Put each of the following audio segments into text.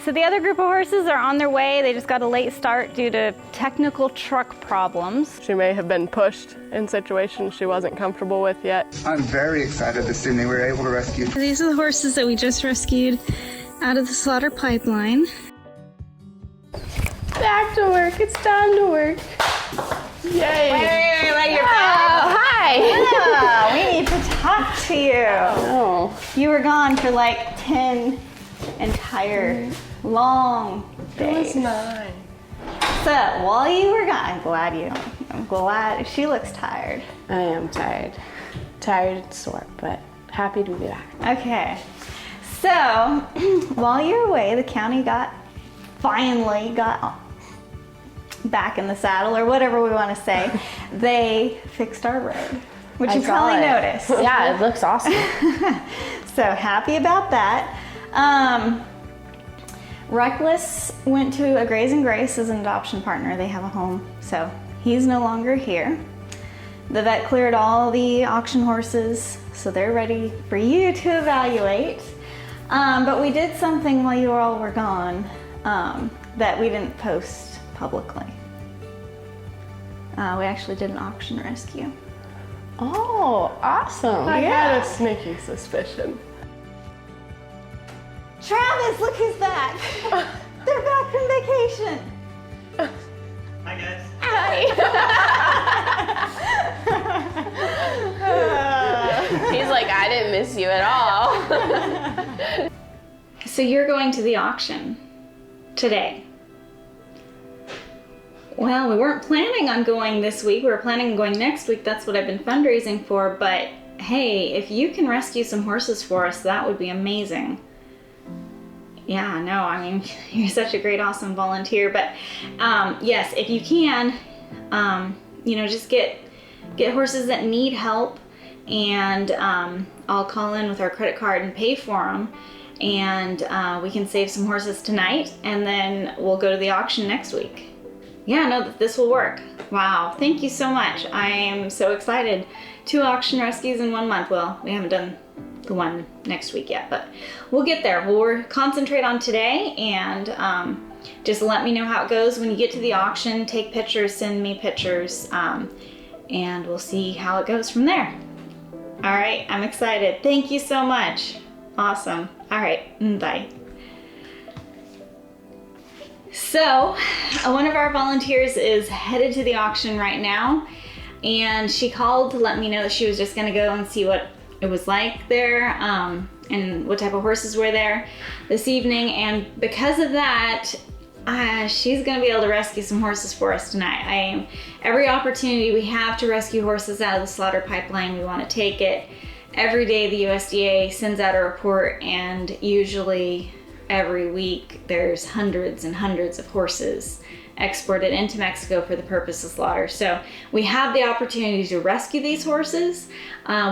So the other group of horses are on their way. They just got a late start due to technical truck problems. She may have been pushed in situations she wasn't comfortable with yet. I'm very excited this evening we were able to rescue. These are the horses that we just rescued out of the slaughter pipeline. Back to work, it's time to work. Yay. Wait, let your hi. Yeah, we need to talk to you. Oh. You were gone for like 10 entire long days. It was 9. So while you were gone, I'm glad she looks tired. I am tired. Tired and sore, but happy to be back. Okay. So while you're away, the county finally got back in the saddle, or whatever we want to say. They fixed our road, which you probably noticed. Yeah, it looks awesome. So happy about that. Reckless went to a Graze and Grace as an adoption partner. They have a home, so he's no longer here. The vet cleared all the auction horses, so they're ready for you to evaluate. But we did something while you all were gone that we didn't post publicly. We actually did an auction rescue. Oh, awesome. I had a sneaky suspicion. Travis, look who's back. They're back from vacation. Hi guys. He's like, I didn't miss you at all. So you're going to the auction today. Well, we weren't planning on going this week. We were planning on going next week. That's what I've been fundraising for. But hey, if you can rescue some horses for us, that would be amazing. Yeah, no, I mean, you're such a great, awesome volunteer. But yes, if you can, just get horses that need help, and I'll call in with our credit card and pay for them. And we can save some horses tonight, and then we'll go to the auction next week. Yeah, no, this will work. Wow, thank you so much. I am so excited. 2 auction rescues in 1 month. Well, we haven't done the one next week yet, but we'll get there. We'll concentrate on today, and just let me know how it goes when you get to the auction. Take pictures, send me pictures, and we'll see how it goes from there. All right, I'm excited. Thank you so much. Awesome. All right, bye. So, one of our volunteers is headed to the auction right now, and she called to let me know that she was just gonna go and see what it was like there, and what type of horses were there this evening. And because of that, she's gonna be able to rescue some horses for us tonight. Every opportunity we have to rescue horses out of the slaughter pipeline, we wanna take it. Every day the USDA sends out a report, and usually every week there's hundreds and hundreds of horses exported into Mexico for the purpose of slaughter. So we have the opportunity to rescue these horses.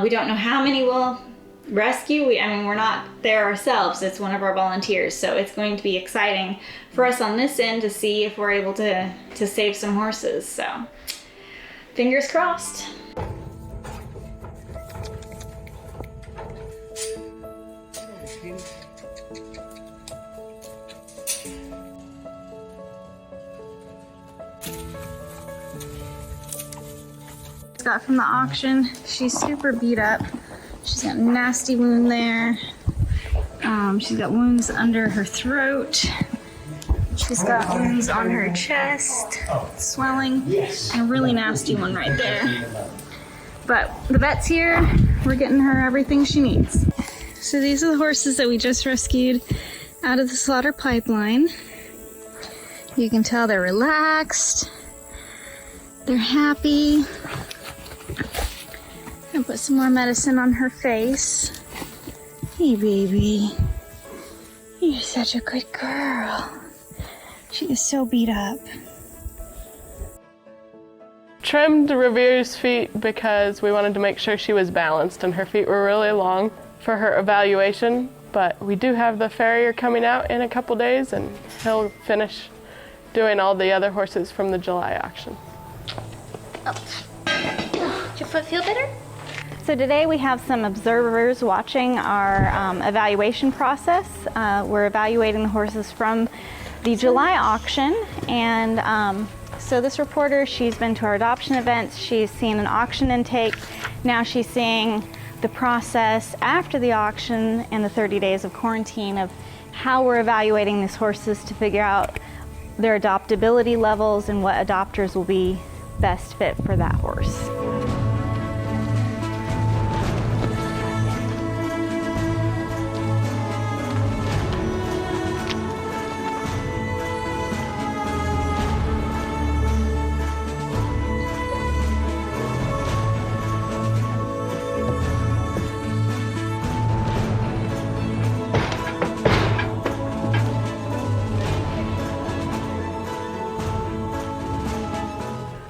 We don't know how many we'll rescue. We're not there ourselves. It's one of our volunteers. So it's going to be exciting for us on this end to see if we're able to save some horses. So fingers crossed. Got from the auction. She's super beat up. She's got a nasty wound there. She's got wounds under her throat. She's got wounds on her chest, swelling, and a really nasty one right there. But the vet's here. We're getting her everything she needs. So these are the horses that we just rescued out of the slaughter pipeline. You can tell they're relaxed. They're happy. And put some more medicine on her face. Hey, baby. You're such a good girl. She is so beat up. Trimmed Revere's feet because we wanted to make sure she was balanced, and her feet were really long for her evaluation. But we do have the farrier coming out in a couple days, and he'll finish doing all the other horses from the July auction. Does your foot feel better? So today we have some observers watching our evaluation process. We're evaluating the horses from the July auction, and so this reporter, she's been to our adoption events, she's seen an auction intake, now she's seeing the process after the auction and the 30 days of quarantine of how we're evaluating these horses to figure out their adoptability levels and what adopters will be best fit for that horse.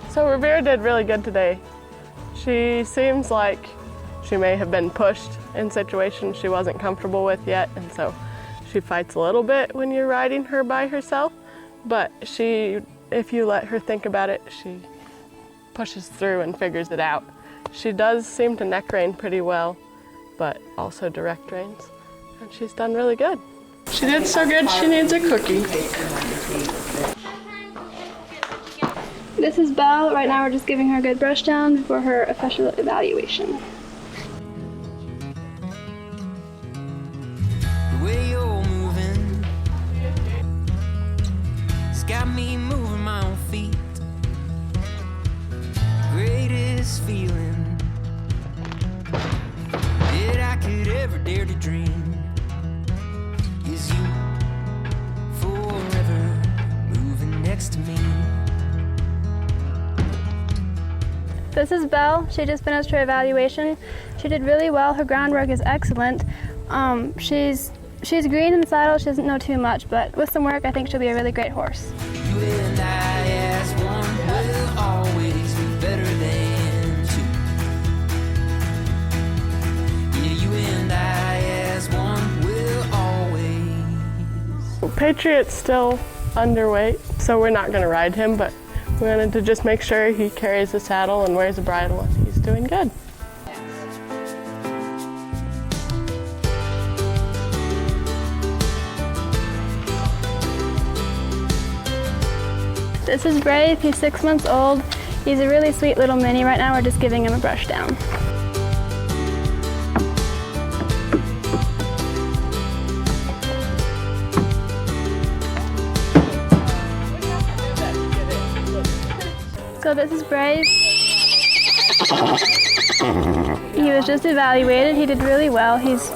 So Revere did really good today. She seems like she may have been pushed in situations she wasn't comfortable with yet, and so she fights a little bit when you're riding her by herself, but if you let her think about it, she pushes through and figures it out. She does seem to neck rein pretty well, but also direct reins, and she's done really good. She did so good she needs a cookie. This is Belle. Right now we're just giving her a good brush down for her official evaluation. The way you're moving, it's got me moving my own feet. Greatest feeling that I could ever dare to dream is you forever moving next to me. This is Belle. She just finished her evaluation. She did really well. Her groundwork is excellent. She's green in the saddle. She doesn't know too much, but with some work, I think she'll be a really great horse. You and I as one will always be better than two. Yeah, you and I as one will always. Patriot's still underweight, so we're not going to ride him, but we wanted to just make sure he carries a saddle and wears a bridle, and he's doing good. This is Brave. He's 6 months old. He's a really sweet little mini. Right now we're just giving him a brush down. So this is Brave. He was just evaluated. He did really well. He's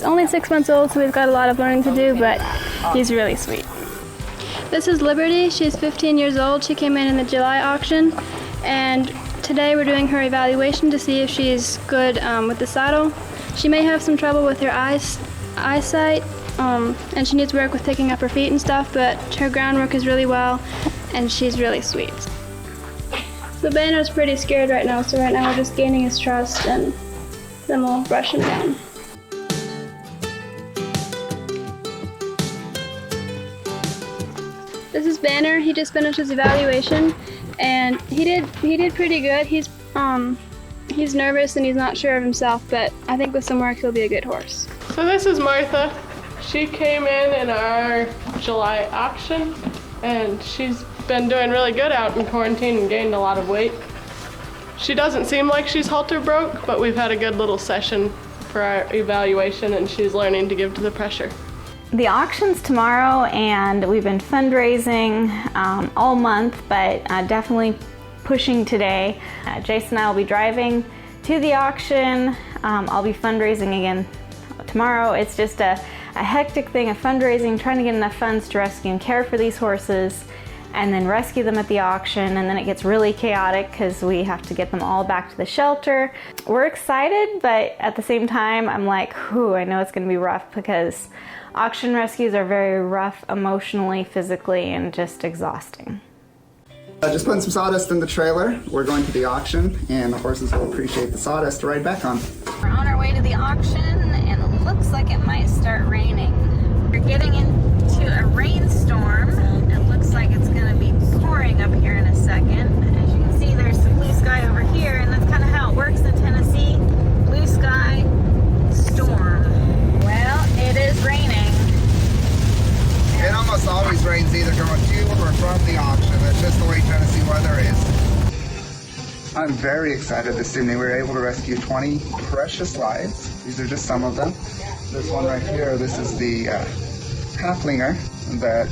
only 6 months old, so we've got a lot of learning to do, but he's really sweet. This is Liberty. She's 15 years old. She came in the July auction, and today we're doing her evaluation to see if she's good with the saddle. She may have some trouble with her eyesight, and she needs work with picking up her feet and stuff, but her groundwork is really well, and she's really sweet. So Banner's pretty scared right now, so right now we're just gaining his trust, and then we'll brush him down. This is Banner. He just finished his evaluation, and he did pretty good. He's nervous and he's not sure of himself, but I think with some work he'll be a good horse. So this is Martha. She came in our July auction, and she's been doing really good out in quarantine and gained a lot of weight. She doesn't seem like she's halter broke, but we've had a good little session for our evaluation, and she's learning to give to the pressure. The auction's tomorrow, and we've been fundraising all month, but definitely pushing today. Jason and I will be driving to the auction. I'll be fundraising again tomorrow. It's just a hectic thing of fundraising, trying to get enough funds to rescue and care for these horses, and then rescue them at the auction, and then it gets really chaotic because we have to get them all back to the shelter. We're excited, but at the same time, I'm like, whew, I know it's gonna be rough because auction rescues are very rough emotionally, physically, and just exhausting. Just putting some sawdust in the trailer. We're going to the auction, and the horses will appreciate the sawdust to ride back on. We're on our way to the auction, and it looks like it might start raining. We're getting into a rainstorm. It looks like it's going to be pouring up here in a second. As you can see, there's some blue sky over here, and that's kind of how it works in Tennessee. those reins either going to or from the auction. That's just the way Tennessee weather is. I'm very excited this evening. We were able to rescue 20 precious lives. These are just some of them. This one right here, this is the halflinger.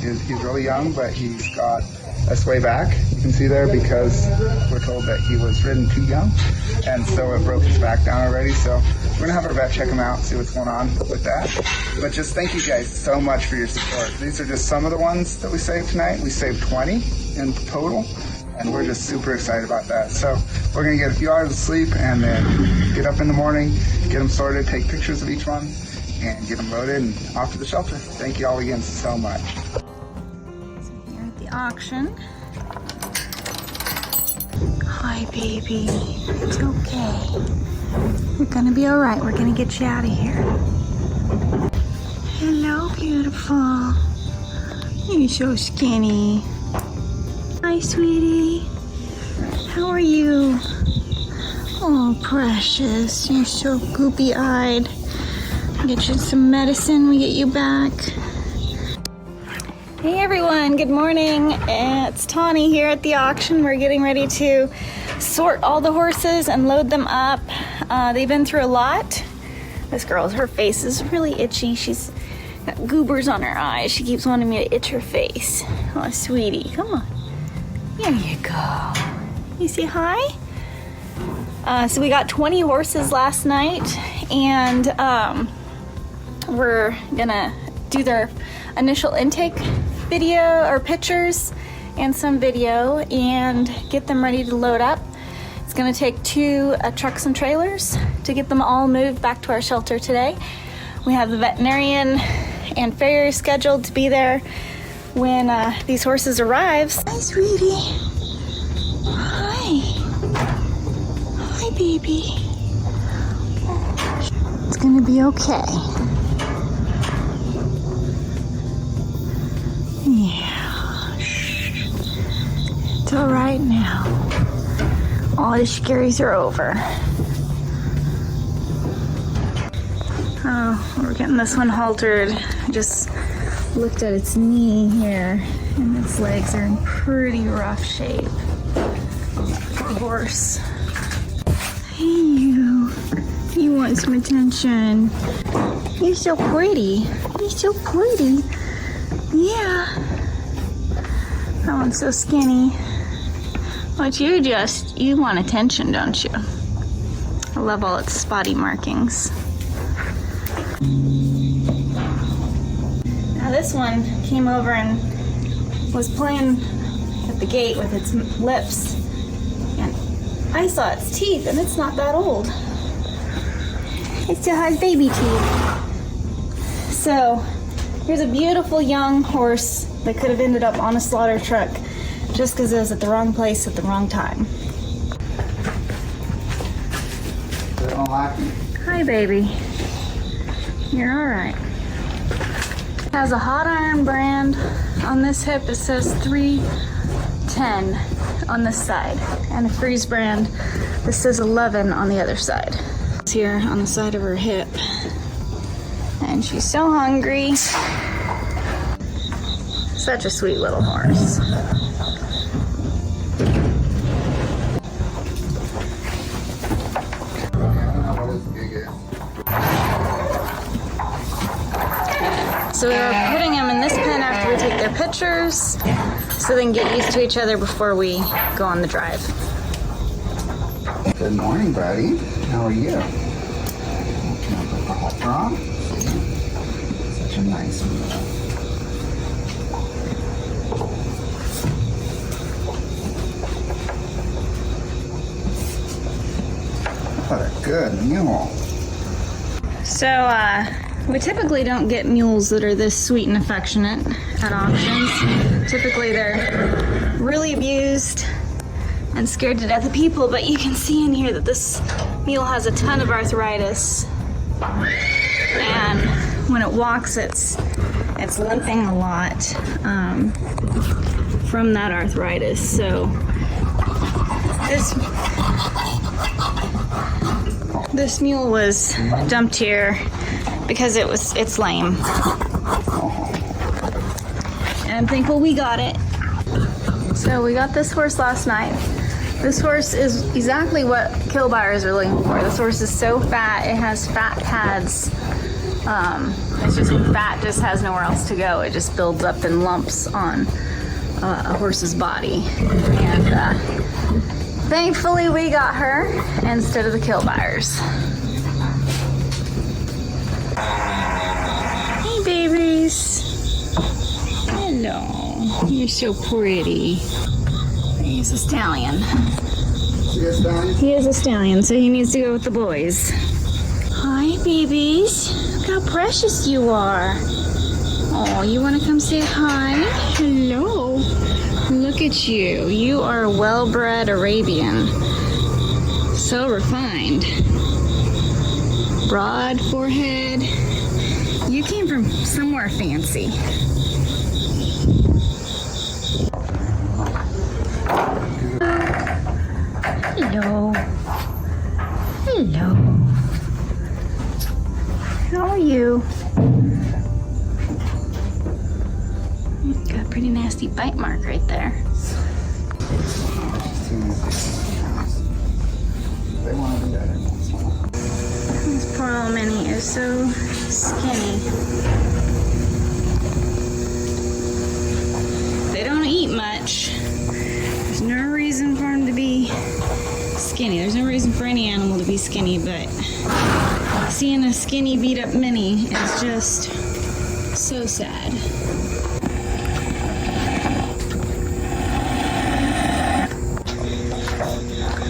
He's really young, but he's got a sway back. You can see there because we're told that he was ridden too young, and so it broke his back down already. So we're gonna have our vet check him out, see what's going on with that. But just thank you guys so much for your support. These are just some of the ones that we saved tonight. We saved 20 in total, and we're just super excited about that. So we're gonna get a few hours of sleep and then get up in the morning, get them sorted, take pictures of each one, and get them loaded and off to the shelter. Thank you all again so much. Here at the auction. Hi, baby. It's okay. You're gonna be all right. We're gonna get you out of here. Hello, beautiful. You're so skinny. Hi, sweetie. How are you? Oh, precious. You're so goopy-eyed. Get you some medicine. We get you back. Hey everyone, good morning. It's Tawny here at the auction. We're getting ready to sort all the horses and load them up. They've been through a lot. This girl's, her face is really itchy. She's got goobers on her eyes. She keeps wanting me to itch her face. Oh, sweetie, come on. Here you go. You say hi? So we got 20 horses last night, and we're gonna do their initial intake video or pictures and some video and get them ready to load up. It's gonna take 2 trucks and trailers to get them all moved back to our shelter today. We have the veterinarian and farrier scheduled to be there when these horses arrive. Hi, sweetie. Hi. Hi, baby. It's gonna be okay. Yeah. It's all right now. All the scaries are over. Oh, we're getting this one haltered. I just looked at its knee here, and its legs are in pretty rough shape. Poor horse. Hey, you want some attention? You're so pretty. You're so pretty. Yeah. That one's so skinny. But you want attention, don't you? I love all its spotty markings. Now this one came over and was playing at the gate with its lips. And I saw its teeth, and it's not that old. It still has baby teeth. So here's a beautiful young horse that could have ended up on a slaughter truck just because it was at the wrong place at the wrong time. Hi, baby. You're all right. It has a hot iron brand on this hip. It says 310 on this side, and a freeze brand. This says 11 on the other side. It's here on the side of her hip, and she's so hungry. Such a sweet little horse. So we were putting them in this pen after we take their pictures so they can get used to each other before we go on the drive. Good morning, buddy. How are you? Wrong? Such a nice one. What a good mule. So, we typically don't get mules that are this sweet and affectionate at auctions. Typically they're really abused and scared to death of people, but you can see in here that this mule has a ton of arthritis. And when it walks, it's limping a lot from that arthritis. So this mule was dumped here because it's lame. And I'm thankful we got it. So we got this horse last night. This horse is exactly what kill buyers are looking for. This horse is so fat, it has fat pads. It's just when fat just has nowhere else to go. It just builds up in lumps on a horse's body. And thankfully we got her instead of the kill buyers. Hey babies. Hello. You're so pretty. He's a stallion. He is a stallion, so he needs to go with the boys. Hi, babies. Look how precious you are. Oh, you want to come say hi? Hello. Look at you. You are a well-bred Arabian. So refined. Broad forehead. You came from somewhere fancy. Hello. Hello. How are you? Got a pretty nasty bite mark right there. This poor little Minnie is so skinny. They don't eat much. There's no reason for them to be skinny. There's no reason for any animal to be skinny, but seeing a skinny beat up Minnie is just so sad.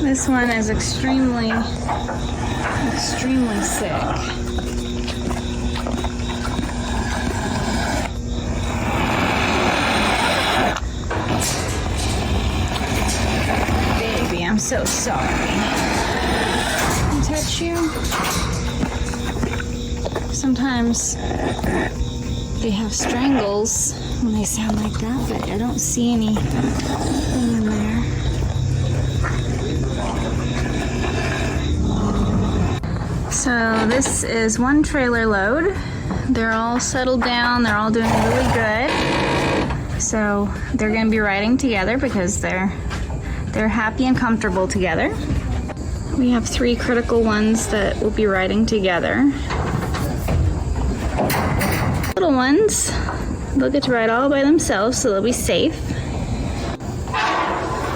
This one is extremely sick. Baby, I'm so sorry. Can I touch you? Sometimes they have strangles when they sound like that, but I don't see anything in there. So this is one trailer load. They're all settled down. They're all doing really good. So they're going to be riding together because they're happy and comfortable together. We have 3 critical ones that will be riding together. Little ones, they'll get to ride all by themselves, so they'll be safe.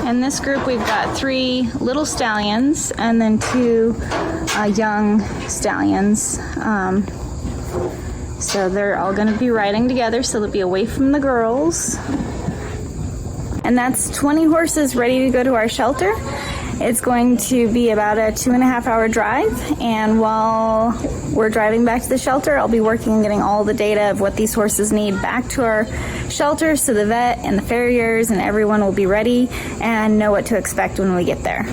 In this group, we've got 3 little stallions and then 2 young stallions. So they're all going to be riding together, so they'll be away from the girls. And that's 20 horses ready to go to our shelter. It's going to be about a 2.5-hour drive, and while we're driving back to the shelter, I'll be working on getting all the data of what these horses need back to our shelter so the vet and the farriers and everyone will be ready and know what to expect when we get there.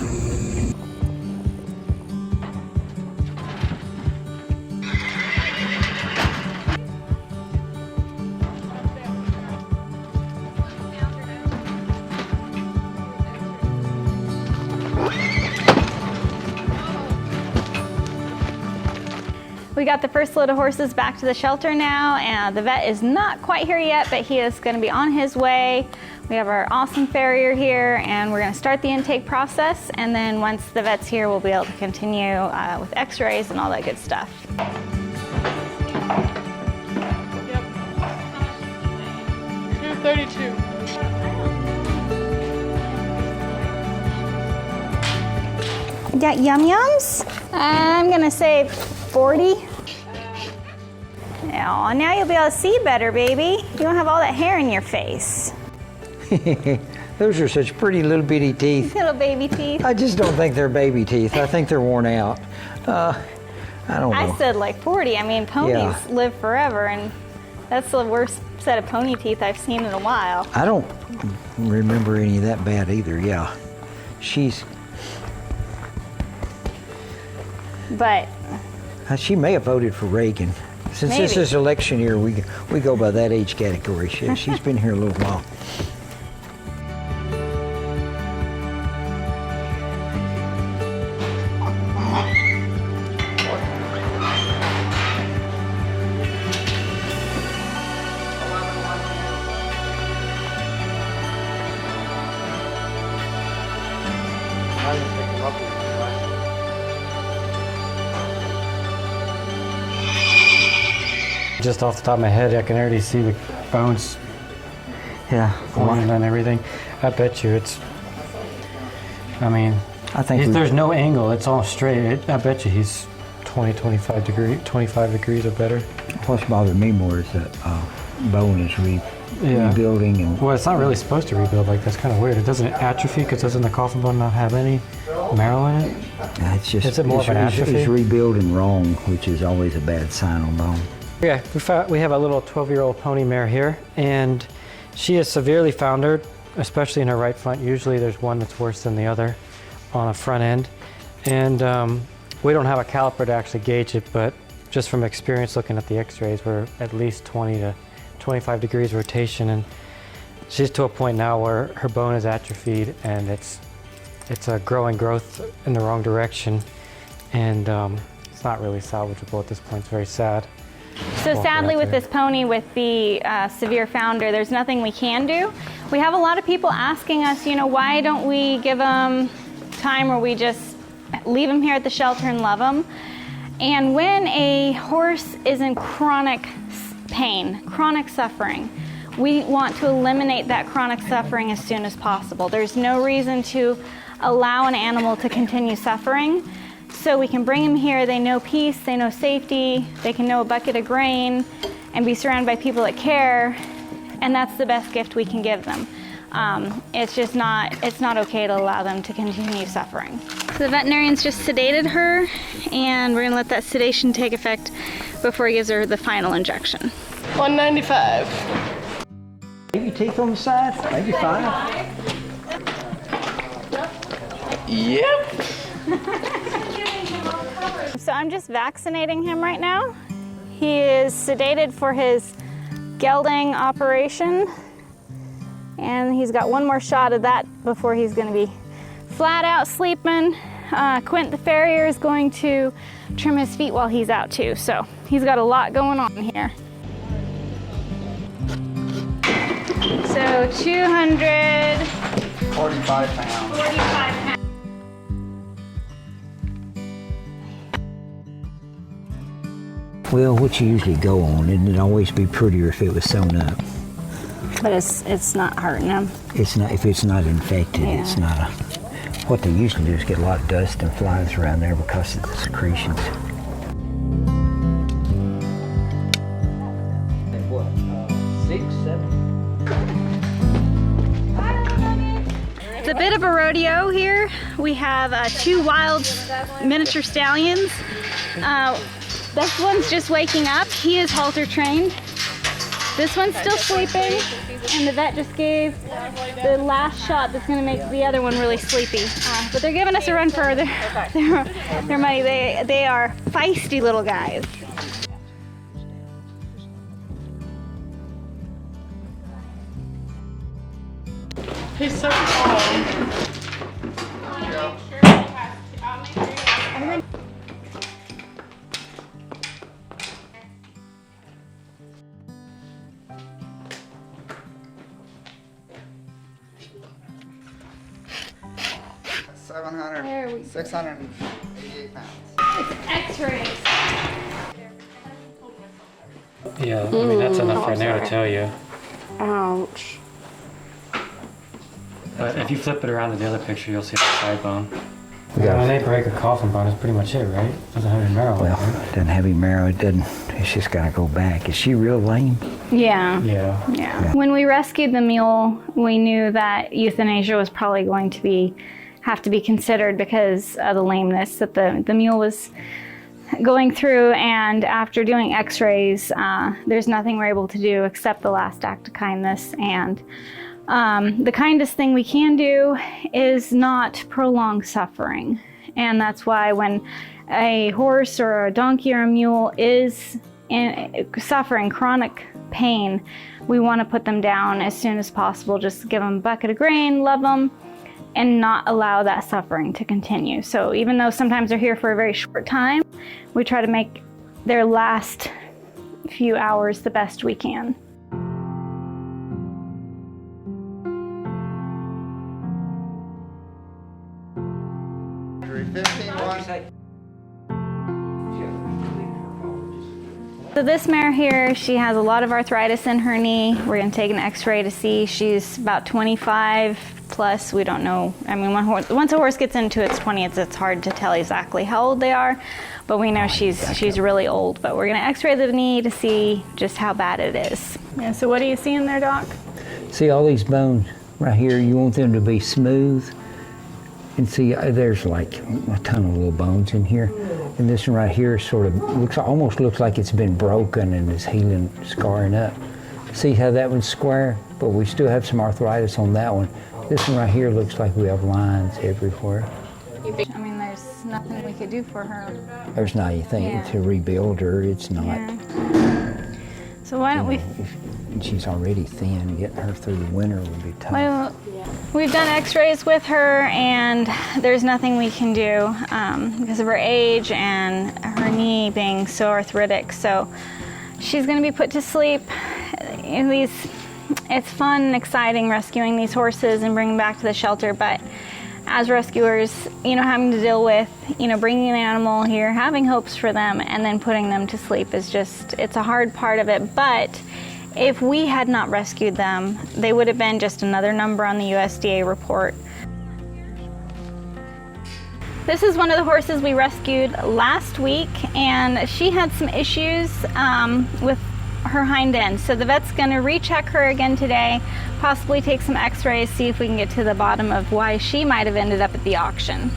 We got the first load of horses back to the shelter now, and the vet is not quite here yet, but he is going to be on his way. We have our awesome farrier here, and we're going to start the intake process, and then once the vet's here, we'll be able to continue with x-rays and all that good stuff. Yep. 232. You got yum-yums? I'm going to say 40. Oh, now you'll be able to see better, baby. You don't have all that hair in your face. Those are such pretty little bitty teeth. Little baby teeth. I just don't think they're baby teeth. I think they're worn out. I don't know. I said like 40. I mean, ponies live forever, and that's the worst set of pony teeth I've seen in a while. I don't remember any of that bad either, yeah. But She may have voted for Reagan. Since this is election year, we go by that age category. She's been here a little while. Just off the top of my head, I can already see the bones forming and everything. I bet you it's, I mean, there's no angle, it's all straight. I bet you he's 25 degrees or better. What's bothered me more is that bone is rebuilding. And well, it's not really supposed to rebuild like that's kind of weird. It doesn't atrophy because doesn't the coffin bone not have any marrow in it? It's just, is it more of an atrophy? It's rebuilding wrong, which is always a bad sign on bone. Yeah, we have a little 12-year-old pony mare here, and she is severely foundered, especially in her right front. Usually there's one that's worse than the other on a front end. And we don't have a caliper to actually gauge it, but just from experience looking at the x-rays, we're at least 20 to 25 degrees rotation, and she's to a point now where her bone is atrophied and it's a growing growth in the wrong direction, and it's not really salvageable at this point. It's very sad. So sadly with this pony with the severe founder, there's nothing we can do. We have a lot of people asking us, you know, why don't we give them time where we just leave them here at the shelter and love them? And when a horse is in chronic pain, chronic suffering, we want to eliminate that chronic suffering as soon as possible. There's no reason to allow an animal to continue suffering. So we can bring them here, they know peace, they know safety, they can know a bucket of grain and be surrounded by people that care, and that's the best gift we can give them. It's not okay to allow them to continue suffering. So the veterinarian's just sedated her, and we're gonna let that sedation take effect before he gives her the final injection. 195. Maybe teeth on the side, maybe 5. Yep. So I'm just vaccinating him right now. He is sedated for his gelding operation, and he's got one more shot of that before he's going to be flat out sleeping. Quint the farrier is going to trim his feet while he's out too, so he's got a lot going on here. So 45 pounds. 45 pounds. Well, what you usually go on, and it'd always be prettier if it was sewn up. But it's not hurting him. It's not, if it's not infected, it's not a, what they usually do is get a lot of dust and flies around there because of the secretions. What, 6, 7? It's a bit of a rodeo here. We have 2 wild miniature stallions. This one's just waking up. He is halter trained. This one's still sleeping, and the vet just gave the last shot that's going to make the other one really sleepy. But they're giving us a run for their money. They are feisty little guys. He's so calm. 688 pounds. X-rays. Yeah, I mean, that's enough right now to tell you. Ouch. But if you flip it around to the other picture, you'll see the side bone. Yeah, when they break a coffin bone, it's pretty much it, right? It doesn't have any marrow. Well, it doesn't have any marrow. It's just got to go back. Is she real lame? Yeah. Yeah. When we rescued the mule, we knew that euthanasia was probably going to have to be considered because of the lameness that the mule was going through, and after doing x-rays, there's nothing we're able to do except the last act of kindness, and the kindest thing we can do is not prolong suffering. And that's why when a horse or a donkey or a mule is suffering chronic pain, we want to put them down as soon as possible. Just give them a bucket of grain, love them, and not allow that suffering to continue. So even though sometimes they're here for a very short time, we try to make their last few hours the best we can. 15-1. So this mare here, she has a lot of arthritis in her knee. We're gonna take an x-ray to see. She's about 25 plus, we don't know. I mean, once a horse gets into its 20s, it's hard to tell exactly how old they are, but we know she's really old. But we're gonna x-ray the knee to see just how bad it is. Yeah, so what do you see in there, Doc? See all these bones right here, you want them to be smooth. And see, there's like a ton of little bones in here. And this one right here sort of almost looks like it's been broken and is healing, scarring up. See how that one's square? But we still have some arthritis on that one. This one right here looks like we have lines everywhere. I mean, there's nothing we could do for her. There's not anything to rebuild her, it's not. Yeah. So why don't we... And she's already thin, getting her through the winter would be tough. Well, we've done x-rays with her and there's nothing we can do because of her age and her knee being so arthritic. So she's going to be put to sleep. It's fun and exciting rescuing these horses and bringing them back to the shelter, but as rescuers, having to deal with, bringing an animal here, having hopes for them, and then putting them to sleep is it's a hard part of it. But if we had not rescued them, they would have been just another number on the USDA report. This is one of the horses we rescued last week, and she had some issues with her hind end. So the vet's gonna recheck her again today, possibly take some x-rays, see if we can get to the bottom of why she might have ended up at the auction.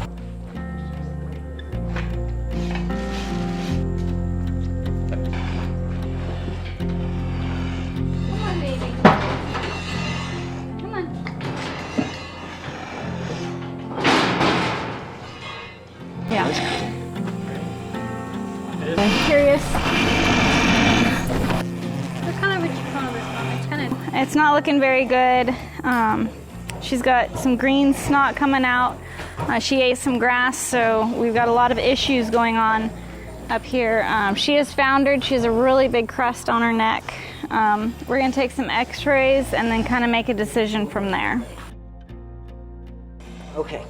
Curious. It's not looking very good. She's got some green snot coming out. She ate some grass, so we've got a lot of issues going on up here. She is foundered. She has a really big crest on her neck. We're gonna take some x-rays and then kind of make a decision from there. Okay.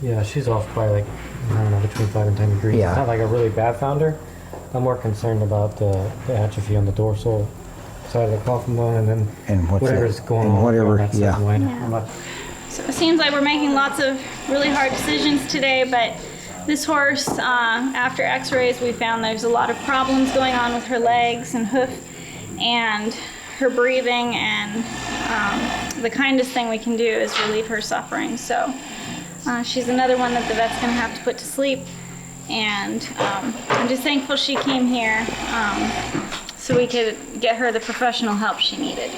Yeah, she's off by like, I don't know, between 5 and 10 degrees. Yeah. It's not like a really bad founder. I'm more concerned about the atrophy on the dorsal side of the coffin bone and whatever's going on. Whatever, on that yeah. side. So it seems like we're making lots of really hard decisions today, but this horse, after x-rays, we found there's a lot of problems going on with her legs and hoof and her breathing, and the kindest thing we can do is relieve her suffering. So she's another one that the vet's gonna have to put to sleep, and I'm just thankful she came here so we could get her the professional help she needed.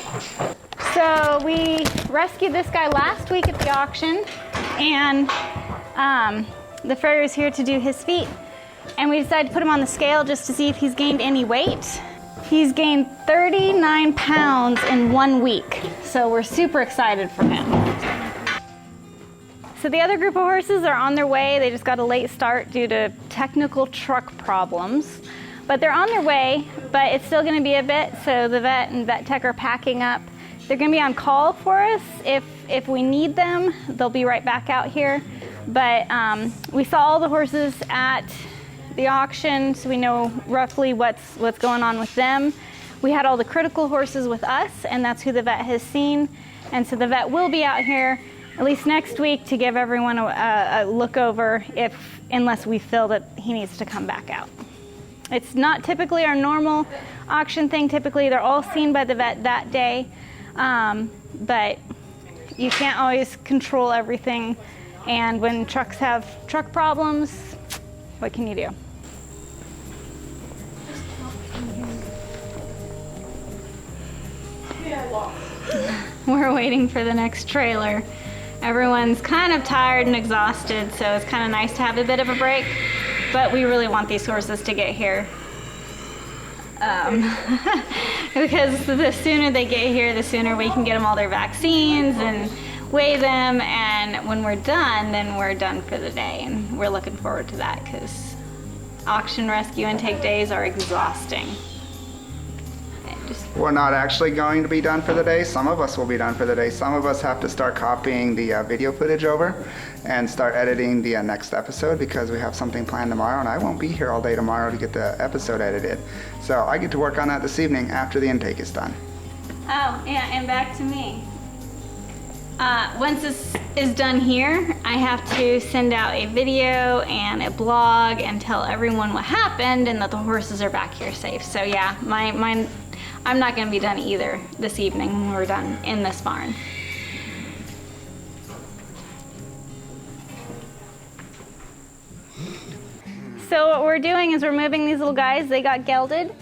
So we rescued this guy last week at the auction, and the farrier's here to do his feet, and we decided to put him on the scale just to see if he's gained any weight. He's gained 39 pounds in 1 week, so we're super excited for him. So the other group of horses are on their way. They just got a late start due to technical truck problems, but they're on their way, but it's still gonna be a bit, so the vet and vet tech are packing up. They're gonna be on call for us. If we need them, they'll be right back out here. But we saw all the horses at the auction, so we know roughly what's going on with them. We had all the critical horses with us, and that's who the vet has seen. And so the vet will be out here at least next week to give everyone a look over unless we feel that he needs to come back out. It's not typically our normal auction thing. Typically they're all seen by the vet that day, but you can't always control everything. And when trucks have truck problems, what can you do? We're waiting for the next trailer. Everyone's kind of tired and exhausted, so it's kind of nice to have a bit of a break, but we really want these horses to get here. Because the sooner they get here, the sooner we can get them all their vaccines and weigh them, and when we're done, then we're done for the day, and we're looking forward to that because auction rescue intake days are exhausting. Just We're not actually going to be done for the day. Some of us will be done for the day. Some of us have to start copying the video footage over and start editing the next episode because we have something planned tomorrow, and I won't be here all day tomorrow to get the episode edited. So I get to work on that this evening after the intake is done. Oh, yeah, and back to me. Once this is done here, I have to send out a video and a blog and tell everyone what happened and that the horses are back here safe. So yeah, I'm not gonna be done either this evening when we're done in this barn. So what we're doing is we're moving these little guys. They got gelded.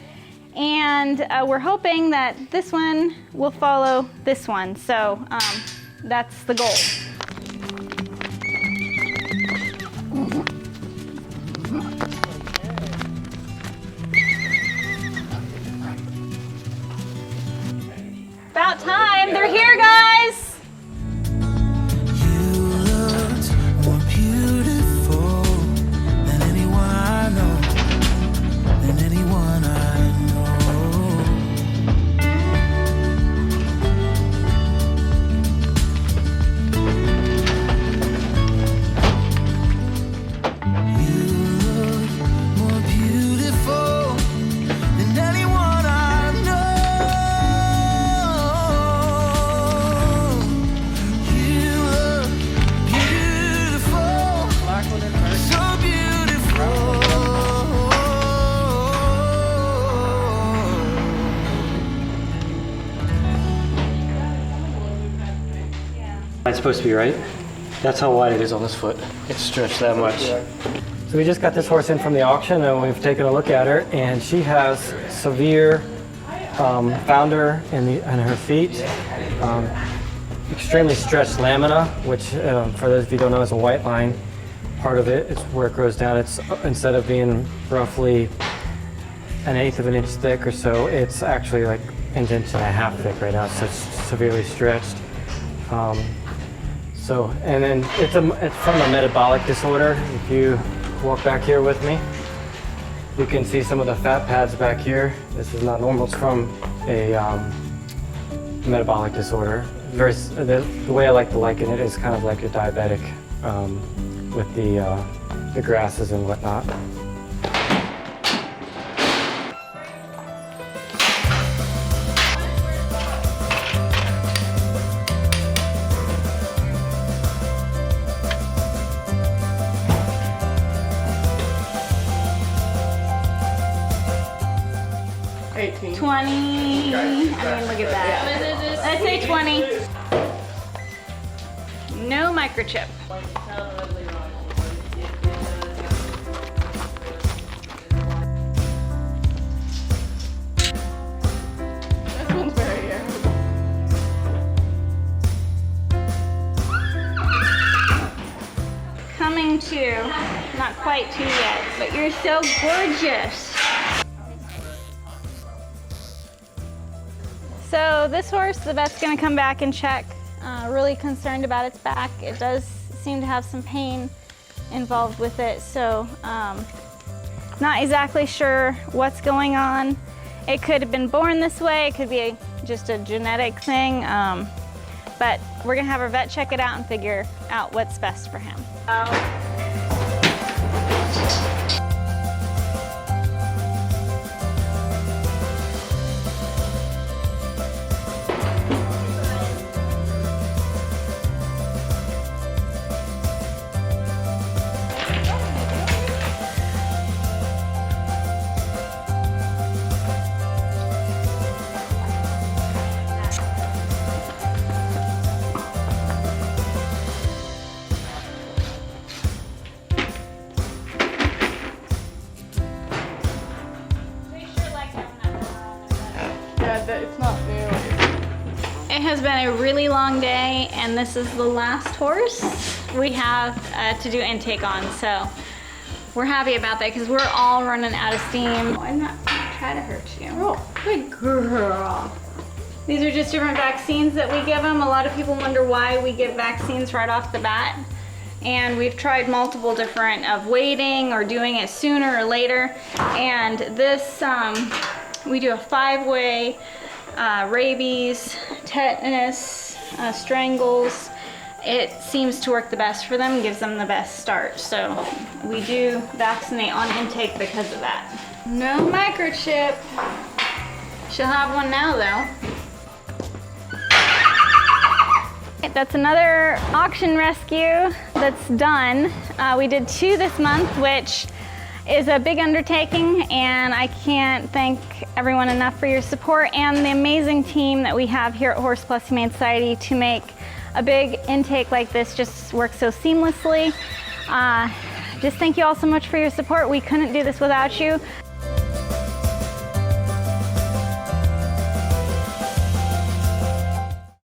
And we're hoping that this one will follow this one. So that's the goal. About time. They're here, guys. It's supposed to be right. That's how wide it is on this foot. It's stretched that much. So we just got this horse in from the auction and we've taken a look at her, and she has severe founder in her feet, extremely stretched lamina, which for those of you who don't know is a white line. Part of it is where it grows down. It's instead of being roughly 1/8 of an inch thick or so, it's actually like 1.5 inches thick right now. So it's severely stretched. And then it's from a metabolic disorder. If you walk back here with me, you can see some of the fat pads back here. This is not normal. It's from a metabolic disorder. The way I like to liken it is kind of like a diabetic with the grasses and whatnot. $18. 20. I mean, look at that. Let's say 20. No microchip. This one's very irritable. Coming to. Not quite to yet, but you're so gorgeous. So this horse, the vet's gonna come back and check. Really concerned about its back. It does seem to have some pain involved with it, so not exactly sure what's going on. It could have been born this way, it could be just a genetic thing, but we're gonna have our vet check it out and figure out what's best for him. It's not new. It has been a really long day, and this is the last horse we have to do intake on, so we're happy about that because we're all running out of steam. I'm not trying to hurt you. Oh, good girl. These are just different vaccines that we give them. A lot of people wonder why we give vaccines right off the bat. And we've tried multiple different of waiting or doing it sooner or later. And this, we do a 5-way rabies, tetanus, strangles. It seems to work the best for them, gives them the best start. So we do vaccinate on intake because of that. No microchip. She'll have one now though. That's another auction rescue that's done. We did 2 this month, which is a big undertaking, and I can't thank everyone enough for your support and the amazing team that we have here at Plus Humane Society to make a big intake like this just work so seamlessly. Just thank you all so much for your support. We couldn't do this without you.